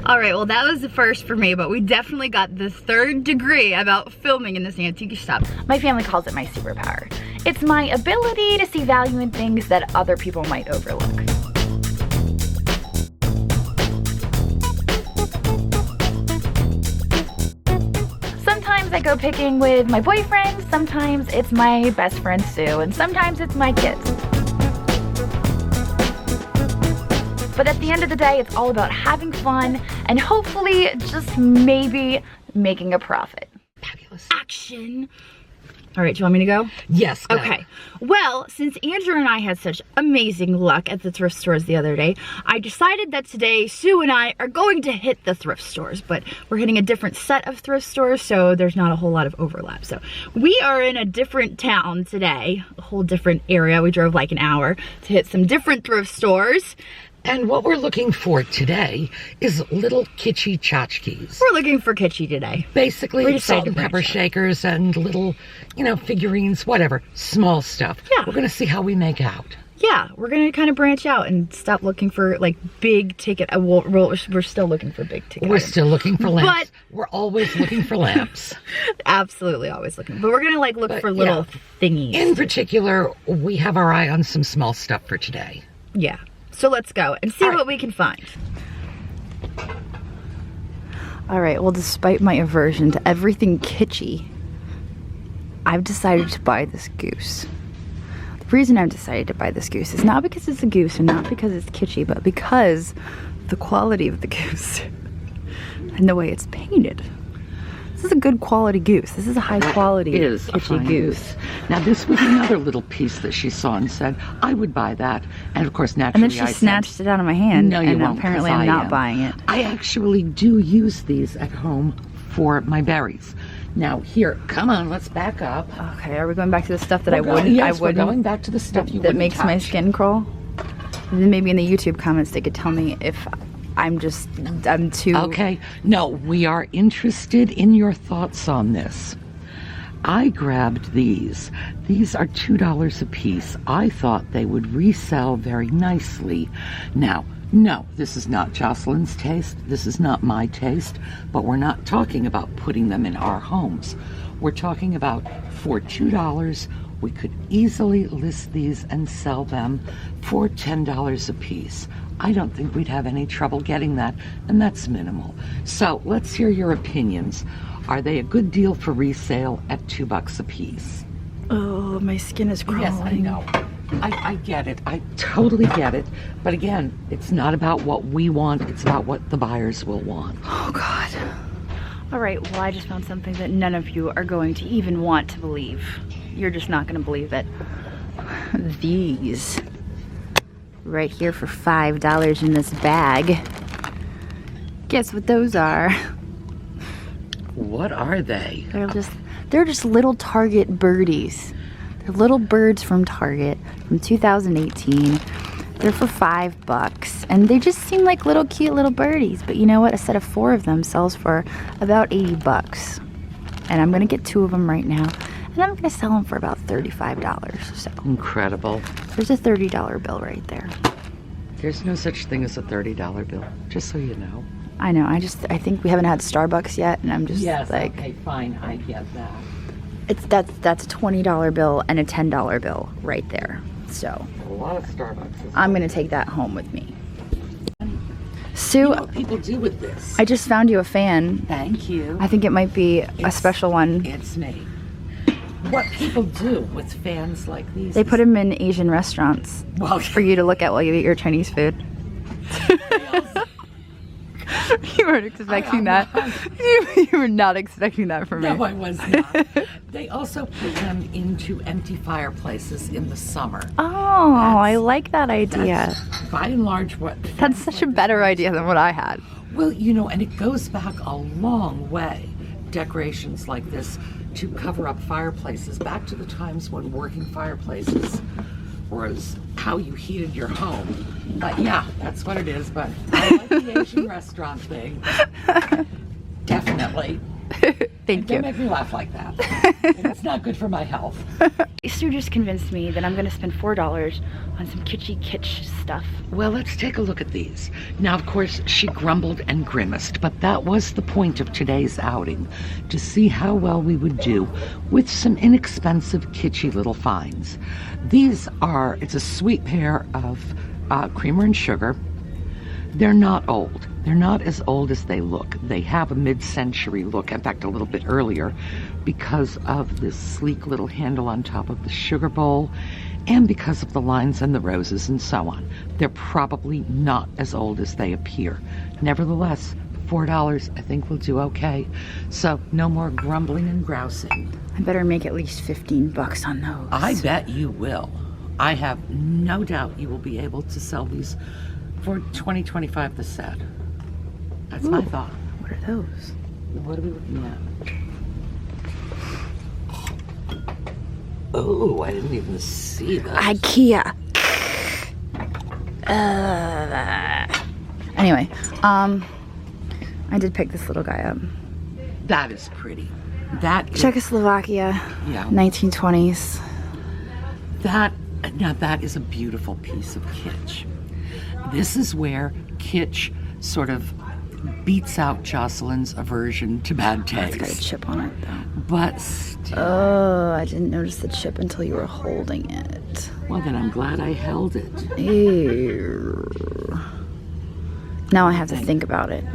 All right, well that was the first for me, but we definitely got the third degree about filming in this antique shop. My family calls it my superpower. It's my ability to see value in things that other people might overlook. Sometimes I go picking with my boyfriend, sometimes it's my best friend Sue, and sometimes it's my kids. But at the end of the day, it's all about having fun and hopefully just maybe making a profit. Fabulous. Action. All right, do you want me to go? Yes, go. Okay. Well, since Andrew and I had such amazing luck at the thrift stores the other day, I decided that today Sue and I are going to hit the thrift stores, but we're hitting a different set of thrift stores, so there's not a whole lot of overlap. So we are in a different town today, a whole different area. We drove like an hour to hit some different thrift stores. And what we're looking for today is little kitschy tchotchkes. We're looking for kitschy today. Basically, salt and pepper shakers and little, you know, figurines, whatever, small stuff. Yeah. We're gonna see how we make out. Yeah, we're gonna kind of branch out and stop looking for like big ticket. We're still looking for big ticket. We're items. still looking for lamps. But we're always looking for lamps. Absolutely, always looking. But we're gonna like look for little thingies. In particular, we have our eye on some small stuff for today. Yeah. So let's go and see what we can find. All right, well, despite my aversion to everything kitschy, I've decided to buy this goose. The reason I've decided to buy this goose is not because it's a goose and not because it's kitschy, but because the quality of the goose and the way it's painted. This is a good quality goose. This is a high quality kitschy goose. Now this was another little piece that she saw and said, I would buy that. And of course, naturally, and then she snatched it out of my hand. No, you and won't, apparently I'm not buying it. I actually do use these at home for my berries. Now here, come on, let's back up. Okay, are we going back to the stuff that I wouldn't? Yes, we're going back to the stuff you that wouldn't makes touch. my skin crawl. And then maybe in the YouTube comments they could tell me if I'm too... Okay, no, we are interested in your thoughts on this. I grabbed these. These are $2 a piece. I thought they would resell very nicely. Now, no, this is not Jocelyn's taste. This is not my taste. But we're not talking about putting them in our homes. We're talking about for $2, we could easily list these and sell them for $10 a piece. I don't think we'd have any trouble getting that, and that's minimal. So let's hear your opinions. Are they a good deal for resale at $2 a piece? Oh, my skin is crawling. Yes, I know. I get it. I totally get it. But again, it's not about what we want. It's about what the buyers will want. Oh, God. All right, well, I just found something that none of you are going to even want to believe. You're just not going to believe it. These. Right here for $5 in this bag. Guess what those are? What are they? They're just little Target birdies. They're little birds from Target from 2018. They're for $5 and they just seem like little cute little birdies. But you know what? A set of 4 of them sells for about $80. And I'm gonna get 2 of them right now. And I'm gonna sell them for about $35. So incredible. There's a $30 bill right there. There's no such thing as a $30 bill, just so you know. I know, I think we haven't had Starbucks yet, and I'm just like... okay, fine, I get that. That's a $20 bill and a $10 bill right there. So, A lot of Starbucks. I'm gonna take that home with me. Sue, You know what people do with this? I just found you a fan. Thank you. I think it might be a special one. It's me. What people do with fans like these. They put them in Asian restaurants for you to look at while you eat your Chinese food. You weren't expecting that. You were not expecting that from me. No, I was not. They also put them into empty fireplaces in the summer. Oh, I like that idea. That's by and large what... That's such a better idea than what I had. Well, you know, and it goes back a long way. Decorations like this to cover up fireplaces, back to the times when working fireplaces was how you heated your home. But yeah, that's what it is. But I like the Asian restaurant thing. Definitely. Thank Don't you. make me laugh like that. It's not good for my health. Stu just convinced me that I'm gonna spend $4 on some kitsch stuff. Well, let's take a look at these. Now, of course, she grumbled and grimaced, but that was the point of today's outing, to see how well we would do with some inexpensive, kitschy little finds. It's a sweet pair of creamer and sugar. They're not old. They're not as old as they look. They have a mid-century look, in fact, a little bit earlier, because of this sleek little handle on top of the sugar bowl and because of the lines and the roses and so on. They're probably not as old as they appear. Nevertheless, $4 I think will do okay. So no more grumbling and grousing. I better make at least 15 bucks on those. I bet you will. I have no doubt you will be able to sell these for $20-25 the set. That's my thought. What are those? What are we looking at? Oh, I didn't even see those. IKEA. Anyway, I did pick this little guy up. That is pretty. That is, Czechoslovakia, yeah. 1920s. Now that is a beautiful piece of kitsch. This is where kitsch sort of beats out Jocelyn's aversion to bad taste. It's got a chip on it, though. But still. Oh, I didn't notice the chip until you were holding it. Well, then I'm glad I held it. Ew. Now I have to think about it.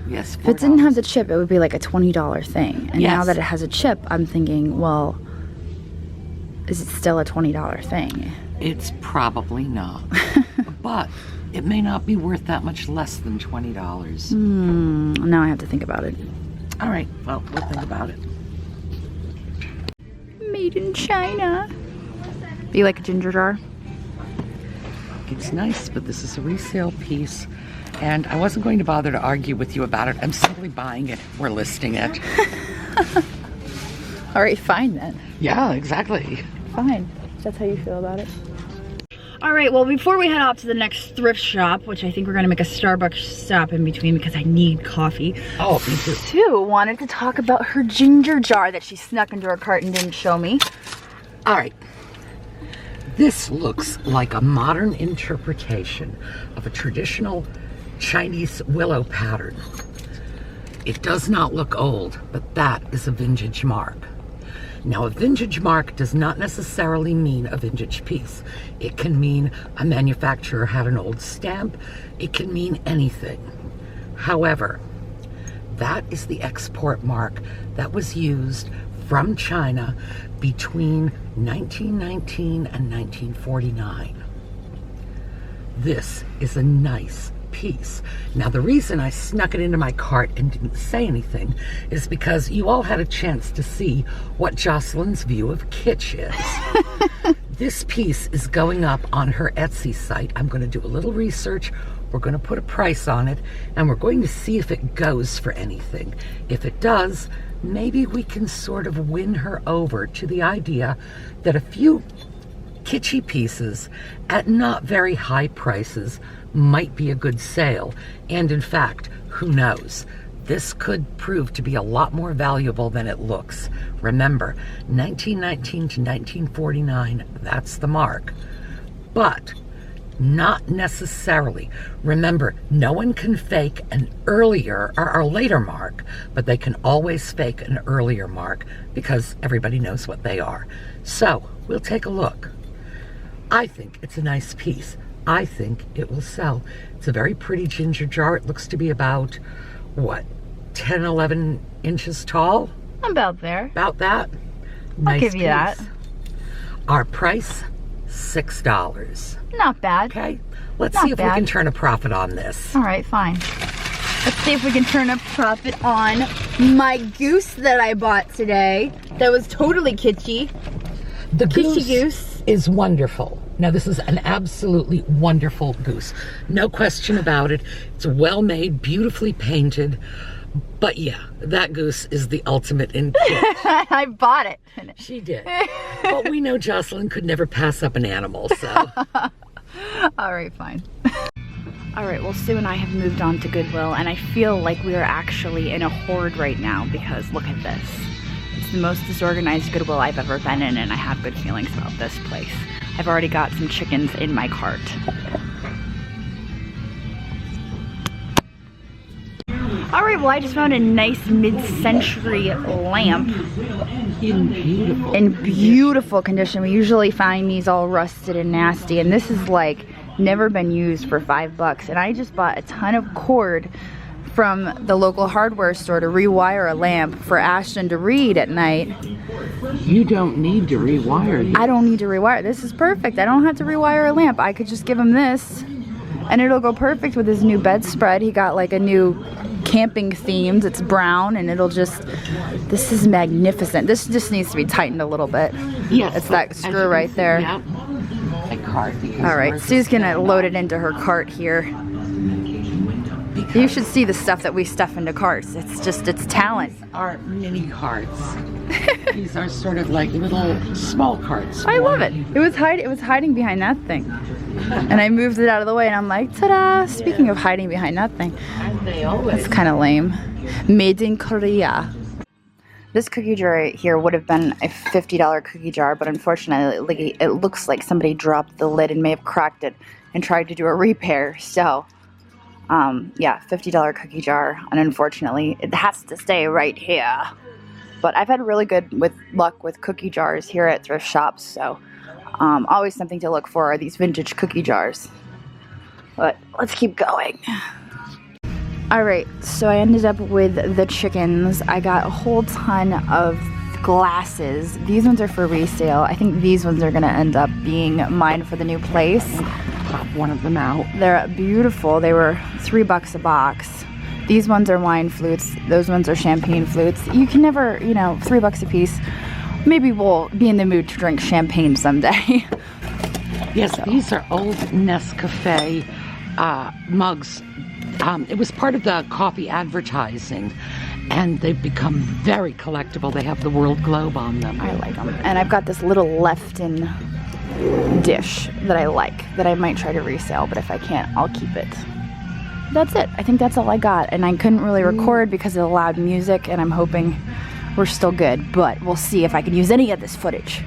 Yes, If it didn't have the chip, it would be like a $20 thing. And now Yes. that it has a chip, I'm thinking, well, is it still a $20 thing? It's probably not. But it may not be worth that much less than $20. Now I have to think about it. All right, well, we'll think about it. Made in China. Do you like a ginger jar? It's nice, but this is a resale piece, and I wasn't going to bother to argue with you about it. I'm simply buying it. We're listing it. All right, fine then. Yeah, exactly. Fine. That's how you feel about it. All right, well, before we head off to the next thrift shop, which I think we're gonna make a Starbucks stop in between because I need coffee. Oh, me too. Sue wanted to talk about her ginger jar that she snuck into her cart and didn't show me. All right. This looks like a modern interpretation of a traditional Chinese willow pattern. It does not look old, but that is a vintage mark. Now, a vintage mark does not necessarily mean a vintage piece. It can mean a manufacturer had an old stamp. It can mean anything. However, that is the export mark that was used from China between 1919 and 1949. This is a nice piece. Now, the reason I snuck it into my cart and didn't say anything is because you all had a chance to see what Jocelyn's view of kitsch is. This piece is going up on her Etsy site. I'm going to do a little research. We're going to put a price on it, and we're going to see if it goes for anything. If it does, maybe we can sort of win her over to the idea that a few kitschy pieces at not very high prices might be a good sale. And in fact, who knows? This could prove to be a lot more valuable than it looks. Remember, 1919 to 1949, that's the mark. But not necessarily. Remember, no one can fake an earlier or a later mark, but they can always fake an earlier mark because everybody knows what they are. So, we'll take a look. I think it's a nice piece. I think it will sell. It's a very pretty ginger jar. It looks to be about, what, 10, 11 inches tall? About there. About that. I'll give you that. Our price, $6. Not bad. Okay, let's Not see if we bad. can turn a profit on this. All right, fine. Let's see if we can turn a profit on my goose that I bought today. That was totally kitschy. The Kitschy goose. is wonderful. Now, this is an absolutely wonderful goose. No question about it. It's well made, beautifully painted. But yeah, that goose is the ultimate in kitsch. I bought it. She did. But we know Jocelyn could never pass up an animal, so. All right, fine. All right, well, Sue and I have moved on to Goodwill, and I feel like we are actually in a horde right now because look at this. It's the most disorganized Goodwill I've ever been in, and I have good feelings about this place. I've already got some chickens in my cart. All right, well, I just found a nice mid-century lamp in beautiful condition. We usually find these all rusted and nasty, and this is like never been used for $5, and I just bought a ton of cord from the local hardware store to rewire a lamp for Ashton to read at night. You don't need to rewire these. I don't need to rewire. This is perfect. I don't have to rewire a lamp. I could just give him this and it'll go perfect with his new bedspread. He got like a new camping themed. It's brown and it'll just, this is magnificent. This just needs to be tightened a little bit. Yes. It's that screw right there. Yep. A cart. All right, Sue's gonna load it into her cart here. You should see the stuff that we stuff into carts. It's just, it's talent. These are mini carts. These are sort of like little small carts. I love it. It was hiding behind that thing. And I moved it out of the way and I'm like, ta-da! Speaking of hiding behind that thing. That's kind of lame. Made in Korea. This cookie jar here would have been a $50 cookie jar, but unfortunately it looks like somebody dropped the lid and may have cracked it and tried to do a repair. So, yeah, $50 cookie jar, and unfortunately it has to stay right here. But I've had really good luck with cookie jars here at thrift shops, so always something to look for are these vintage cookie jars. But let's keep going. Alright, so I ended up with the chickens. I got a whole ton of glasses. These ones are for resale. I think these ones are going to end up being mine for the new place. Pop one of them out. They're beautiful. They were $3 a box. These ones are wine flutes. Those ones are champagne flutes. You can never, you know, $3 a piece. Maybe we'll be in the mood to drink champagne someday. Yes, so. These are old Nescafe mugs. It was part of the coffee advertising, and they've become very collectible. They have the world globe on them. I like them. And I've got this little Lefton dish that I like, that I might try to resell, but if I can't, I'll keep it. That's it. I think that's all I got, and I couldn't really record because of the loud music, and I'm hoping we're still good, but we'll see if I can use any of this footage.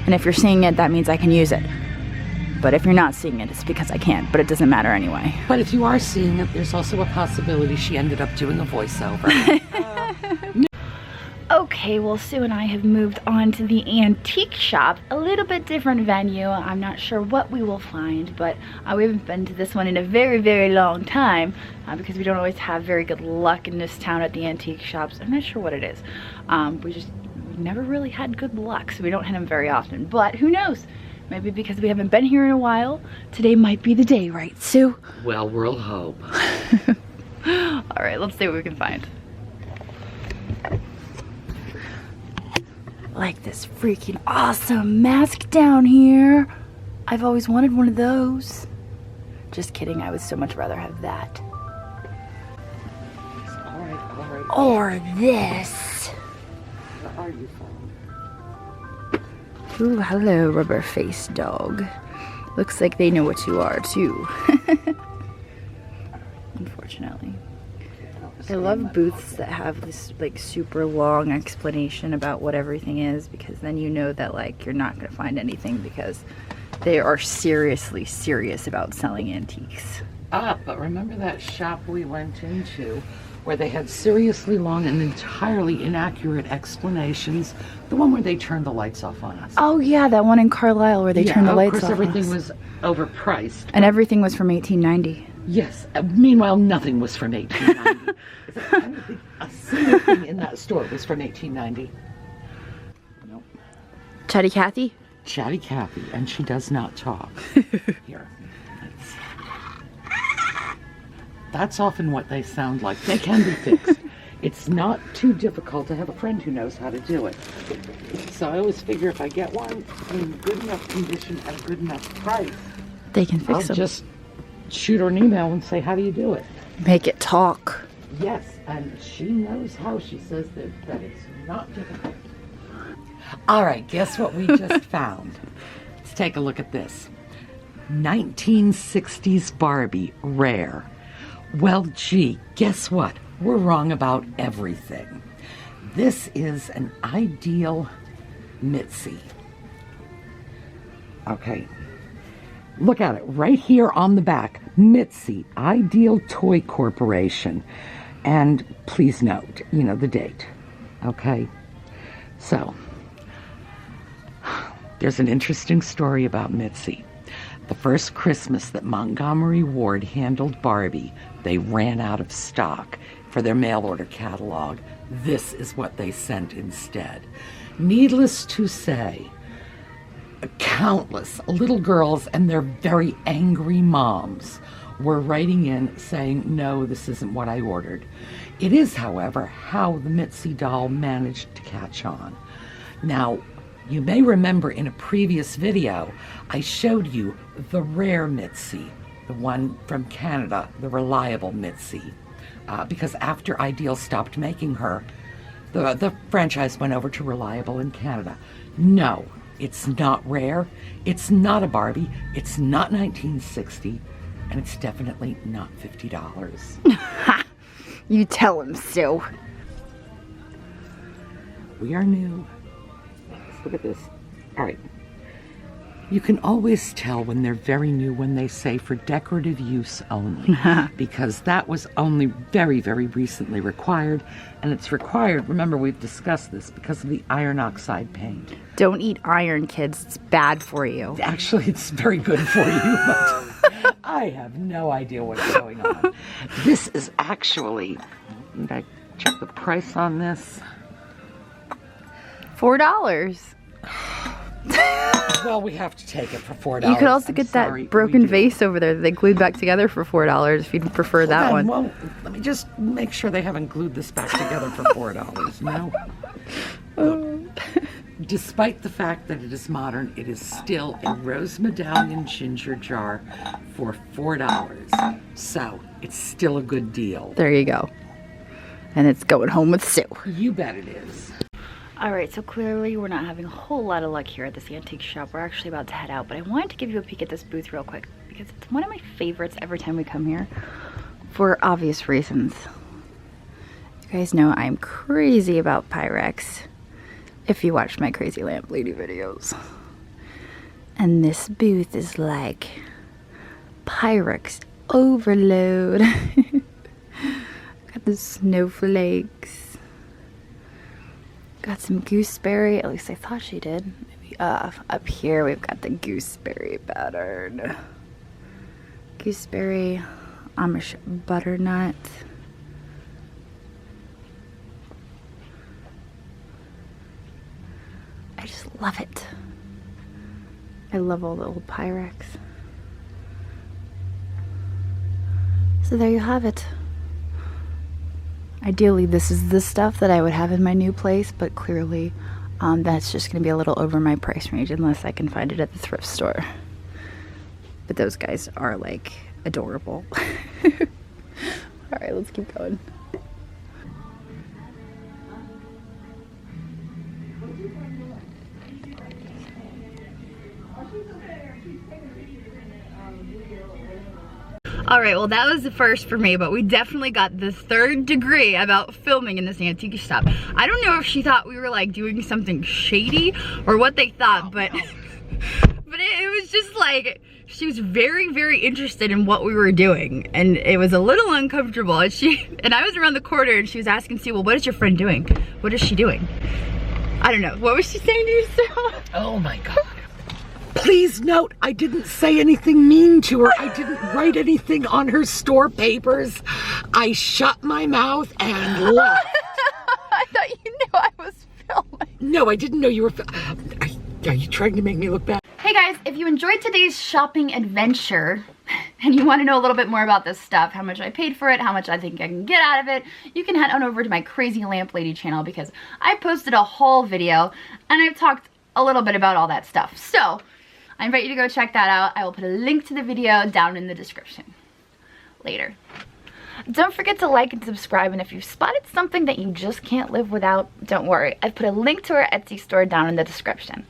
And if you're seeing it, that means I can use it. But if you're not seeing it, it's because I can't, but it doesn't matter anyway. But if you are seeing it, there's also a possibility she ended up doing a voiceover. Okay, well, Sue and I have moved on to the antique shop. A little bit different venue. I'm not sure what we will find, but we haven't been to this one in a very, very long time because we don't always have very good luck in this town at the antique shops. I'm not sure what it is. We've never really had good luck, so we don't hit them very often. But who knows? Maybe because we haven't been here in a while, today might be the day, right, Sue? Well, we'll hope. All right, let's see what we can find. Like this freaking awesome mask down here. I've always wanted one of those. Just kidding, I would so much rather have that. All right. Or this. Where are you from? Ooh, hello, rubber-faced dog. Looks like they know what you are, too. Unfortunately. I love booths that have this, like, super long explanation about what everything is, because then you know that, like, you're not going to find anything because they are seriously serious about selling antiques. But remember that shop we went into where they had seriously long and entirely inaccurate explanations? The one where they turned the lights off on us. Oh yeah, that one in Carlisle where they turned the lights off. Of course, everything was overpriced. And everything was from 1890. Yes. Meanwhile, nothing was from 1890. A single thing in that store was from 1890. Nope. Chatty Cathy? Chatty Cathy, and she does not talk. Here. That's often what they sound like. They can be fixed. It's not too difficult to have a friend who knows how to do it. So I always figure if I get one in good enough condition at a good enough price, they can fix them. I'll just shoot her an email and say, how do you do it? Make it talk. Yes, and she knows how. She says that it's not difficult. All right, guess what we just found? Let's take a look at this. 1960s Barbie, rare. Well, gee, guess what? We're wrong about everything. This is an ideal Mitzi. Okay. Look at it right here on the back. Mitzi, Ideal Toy Corporation. And please note, the date. Okay? So, there's an interesting story about Mitzi. The first Christmas that Montgomery Ward handled Barbie, they ran out of stock for their mail order catalog. This is what they sent instead. Needless to say, countless little girls and their very angry moms were writing in saying, no, this isn't what I ordered. It is, however, how the Mitzi doll managed to catch on. Now, you may remember in a previous video, I showed you the rare Mitzi, the one from Canada, the reliable Mitzi, because after Ideal stopped making her, the franchise went over to Reliable in Canada. No, it's not rare, it's not a Barbie, it's not 1960, and it's definitely not $50. You tell him so. We are new. Let's look at this. All right. You can always tell when they're very new when they say for decorative use only, because that was only very, very recently required, and it's required, remember we've discussed this, because of the iron oxide paint. Don't eat iron, kids. It's bad for you. Actually, it's very good for you, but I have no idea what's going on. This is actually, did I check the price on this? $4. Well, we have to take it for $4. You could also get that broken vase over there that they glued back together for $4 if you'd prefer that one. Well, let me just make sure they haven't glued this back together for $4. No. Look, despite the fact that it is modern, it is still a rose medallion ginger jar for $4. So, it's still a good deal. There you go. And it's going home with Sue. You bet it is. Alright, so clearly we're not having a whole lot of luck here at this antique shop. We're actually about to head out, but I wanted to give you a peek at this booth real quick because it's one of my favorites every time we come here for obvious reasons. You guys know I'm crazy about Pyrex if you watch my Crazy Lamp Lady videos. And this booth is like Pyrex overload. Got the snowflakes. Got some gooseberry, at least I thought she did. Maybe up here we've got the gooseberry pattern. Gooseberry, Amish butternut. I just love it. I love all the old Pyrex. So there you have it. Ideally, this is the stuff that I would have in my new place, but clearly that's just going to be a little over my price range unless I can find it at the thrift store. But those guys are, like, adorable. Alright, let's keep going. Alright, well that was the first for me, but we definitely got the third degree about filming in this antique shop. I don't know if she thought we were like doing something shady or what they thought, but it was just like, she was very, very interested in what we were doing, and it was a little uncomfortable. And I was around the corner and she was asking Sue, well, what is your friend doing? What is she doing? I don't know. What was she saying to you, Sue? Oh my God. Please note, I didn't say anything mean to her. I didn't write anything on her store papers. I shut my mouth and left. I thought you knew I was filming. No, I didn't know you were Are you trying to make me look bad? Hey guys, if you enjoyed today's shopping adventure and you want to know a little bit more about this stuff, how much I paid for it, how much I think I can get out of it, you can head on over to my Crazy Lamp Lady channel because I posted a haul video and I've talked a little bit about all that stuff. So I invite you to go check that out. I will put a link to the video down in the description later. Don't forget to like and subscribe, and if you've spotted something that you just can't live without, don't worry. I've put a link to our Etsy store down in the description.